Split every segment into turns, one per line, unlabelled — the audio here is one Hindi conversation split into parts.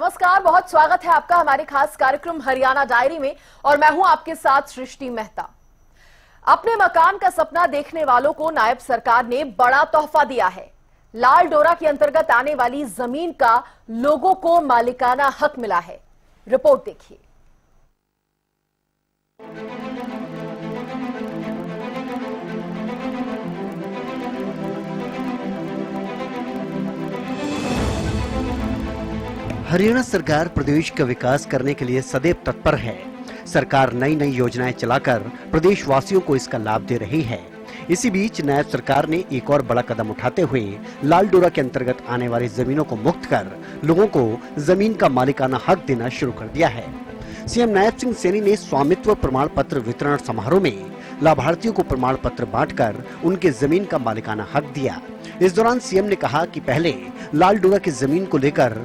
नमस्कार, बहुत स्वागत है आपका हमारे खास कार्यक्रम हरियाणा डायरी में और मैं हूं आपके साथ सृष्टि मेहता। अपने मकान का सपना देखने वालों को नायब सरकार ने बड़ा तोहफा दिया है। लाल डोरा के अंतर्गत आने वाली जमीन का लोगों को मालिकाना हक मिला है। रिपोर्ट देखिए।
हरियाणा सरकार प्रदेश का विकास करने के लिए सदैव तत्पर है। सरकार नई नई योजनाएं चलाकर प्रदेश वासियों को इसका लाभ दे रही है। इसी बीच नायब सरकार ने एक और बड़ा कदम उठाते हुए लाल डोरा के अंतर्गत आने वाली जमीनों को मुक्त कर लोगों को जमीन का मालिकाना हक देना शुरू कर दिया है। सीएम नायब सिंह सैनी ने स्वामित्व प्रमाण पत्र वितरण समारोह में लाभार्थियों को प्रमाण पत्र बांटकर उनके जमीन का मालिकाना हक दिया। इस दौरान सीएम ने कहा कि पहले लाल डोरा की जमीन को लेकर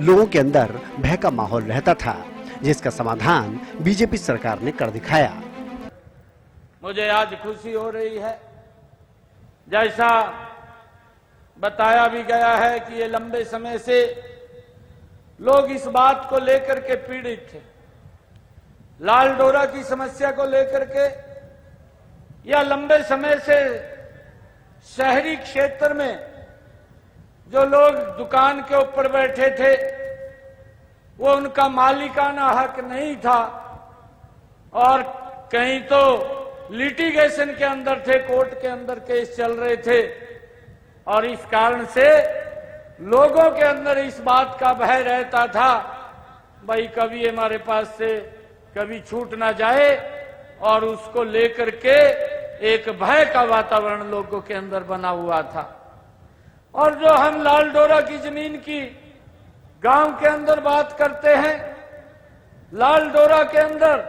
लोगों के अंदर भय का माहौल रहता था, जिसका समाधान बीजेपी सरकार ने कर दिखाया।
मुझे आज खुशी हो रही है, जैसा बताया भी गया है कि ये लंबे समय से लोग इस बात को लेकर के पीड़ित थे। लाल डोरा की समस्या को लेकर के या लंबे समय से शहरी क्षेत्र में जो लोग दुकान के ऊपर बैठे थे वो उनका मालिकाना हक नहीं था और कहीं तो लिटिगेशन के अंदर थे, कोर्ट के अंदर केस चल रहे थे और इस कारण से लोगों के अंदर इस बात का भय रहता था, भाई कभी हमारे पास से कभी छूट ना जाए और उसको लेकर के एक भय का वातावरण लोगों के अंदर बना हुआ था। और जो हम लाल डोरा की जमीन की गांव के अंदर बात करते हैं, लाल डोरा के अंदर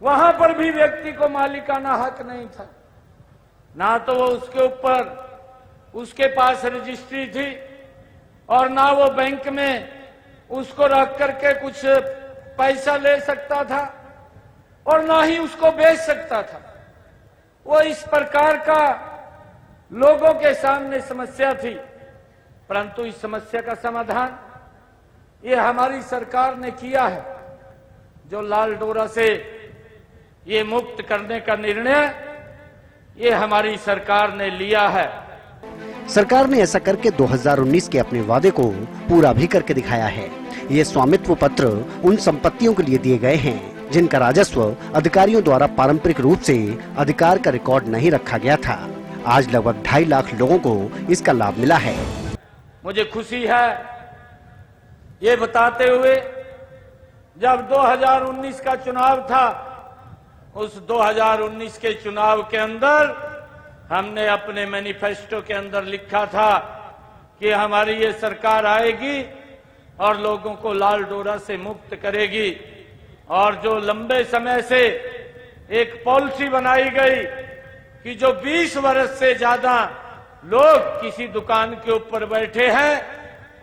वहां पर भी व्यक्ति को मालिकाना हक नहीं था, ना तो वो उसके ऊपर उसके पास रजिस्ट्री थी और ना वो बैंक में उसको रख करके कुछ पैसा ले सकता था और ना ही उसको बेच सकता था। वो इस प्रकार का लोगों के सामने समस्या थी, परंतु इस समस्या का समाधान ये हमारी सरकार ने किया है। जो लाल डोरा से ये मुक्त करने का निर्णय ये हमारी सरकार ने लिया है।
सरकार ने ऐसा करके 2019 के अपने वादे को पूरा भी करके दिखाया है। ये स्वामित्व पत्र उन संपत्तियों के लिए दिए गए हैं जिनका राजस्व अधिकारियों द्वारा पारंपरिक रूप से अधिकार का रिकॉर्ड नहीं रखा गया था। आज लगभग 2.5 लाख लोगों को इसका लाभ मिला है।
मुझे खुशी है ये बताते हुए, जब 2019 का चुनाव था, उस 2019 के चुनाव के अंदर हमने अपने मैनिफेस्टो के अंदर लिखा था कि हमारी ये सरकार आएगी और लोगों को लाल डोरा से मुक्त करेगी। और जो लंबे समय से एक पॉलिसी बनाई गई कि जो 20 वर्ष से ज्यादा लोग किसी दुकान के ऊपर बैठे हैं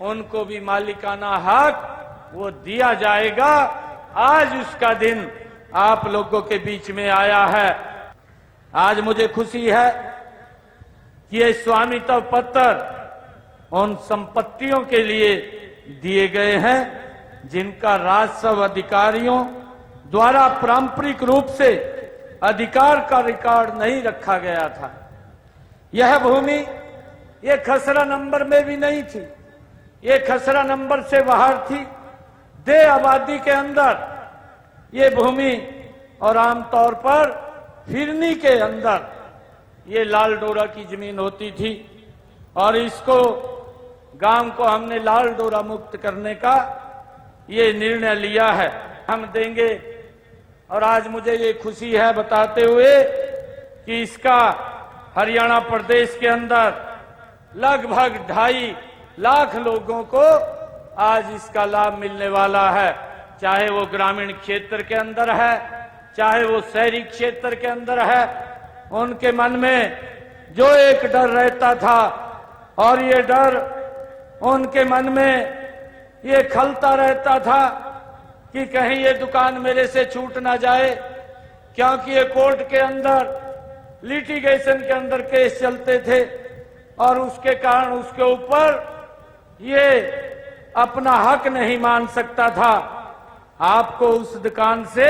उनको भी मालिकाना हक वो दिया जाएगा, आज उसका दिन आप लोगों के बीच में आया है। आज मुझे खुशी है कि ये स्वामित्व पत्र उन संपत्तियों के लिए दिए गए हैं जिनका राजस्व अधिकारियों द्वारा पारंपरिक रूप से अधिकार का रिकॉर्ड नहीं रखा गया था। यह भूमि ये खसरा नंबर में भी नहीं थी, ये खसरा नंबर से बाहर थी। देह आबादी के अंदर ये भूमि और आमतौर पर फिरनी के अंदर ये लाल डोरा की जमीन होती थी और इसको गांव को हमने लाल डोरा मुक्त करने का ये निर्णय लिया है, हम देंगे। और आज मुझे ये खुशी है बताते हुए कि इसका हरियाणा प्रदेश के अंदर लगभग 2.5 लाख लोगों को आज इसका लाभ मिलने वाला है, चाहे वो ग्रामीण क्षेत्र के अंदर है, चाहे वो शहरी क्षेत्र के अंदर है। उनके मन में जो एक डर रहता था और ये डर उनके मन में ये खलता रहता था कि कहीं ये दुकान मेरे से छूट ना जाए, क्योंकि ये कोर्ट के अंदर लिटिगेशन के अंदर केस चलते थे और उसके कारण उसके ऊपर ये अपना हक नहीं मान सकता था, आपको उस दुकान से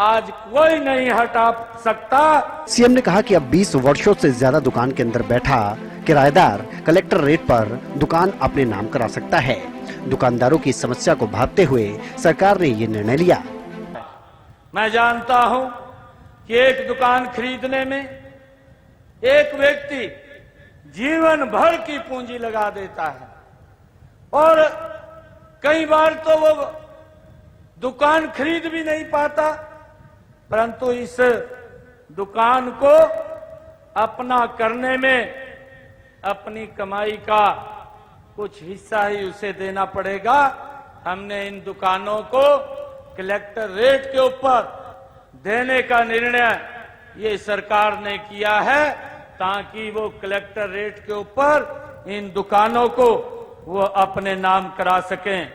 आज कोई नहीं हटा सकता।
सीएम ने कहा कि अब 20 वर्षों से ज्यादा दुकान के अंदर बैठा किराएदार कलेक्टर रेट पर दुकान अपने नाम करा सकता है। दुकानदारों की समस्या को भांपते हुए सरकार ने ये निर्णय लिया।
मैं जानता हूं कि एक दुकान खरीदने में एक व्यक्ति जीवन भर की पूंजी लगा देता है और कई बार तो वो दुकान खरीद भी नहीं पाता, परंतु इस दुकान को अपना करने में अपनी कमाई का कुछ हिस्सा ही उसे देना पड़ेगा। हमने इन दुकानों को कलेक्टर रेट के ऊपर देने का निर्णय ये सरकार ने किया है, ताकि वो कलेक्टर रेट के ऊपर इन दुकानों को वो अपने नाम करा सकें।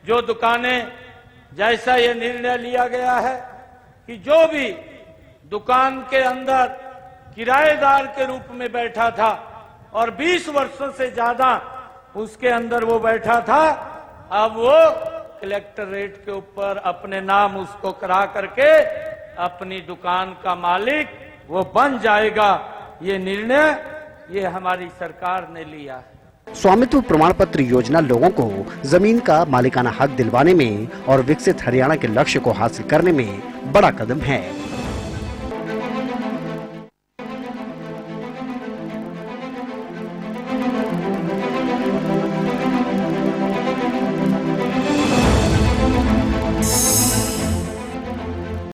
जो दुकानें, जैसा ये निर्णय लिया गया है कि जो भी दुकान के अंदर किराएदार के रूप में बैठा था और 20 वर्षों से ज्यादा उसके अंदर वो बैठा था, अब वो कलेक्टर रेट के ऊपर अपने नाम उसको करा करके अपनी दुकान का मालिक वो बन जाएगा। ये निर्णय ये हमारी सरकार ने लिया है।
स्वामित्व प्रमाण पत्र योजना लोगों को जमीन का मालिकाना हक दिलवाने में और विकसित हरियाणा के लक्ष्य को हासिल करने में बड़ा कदम है।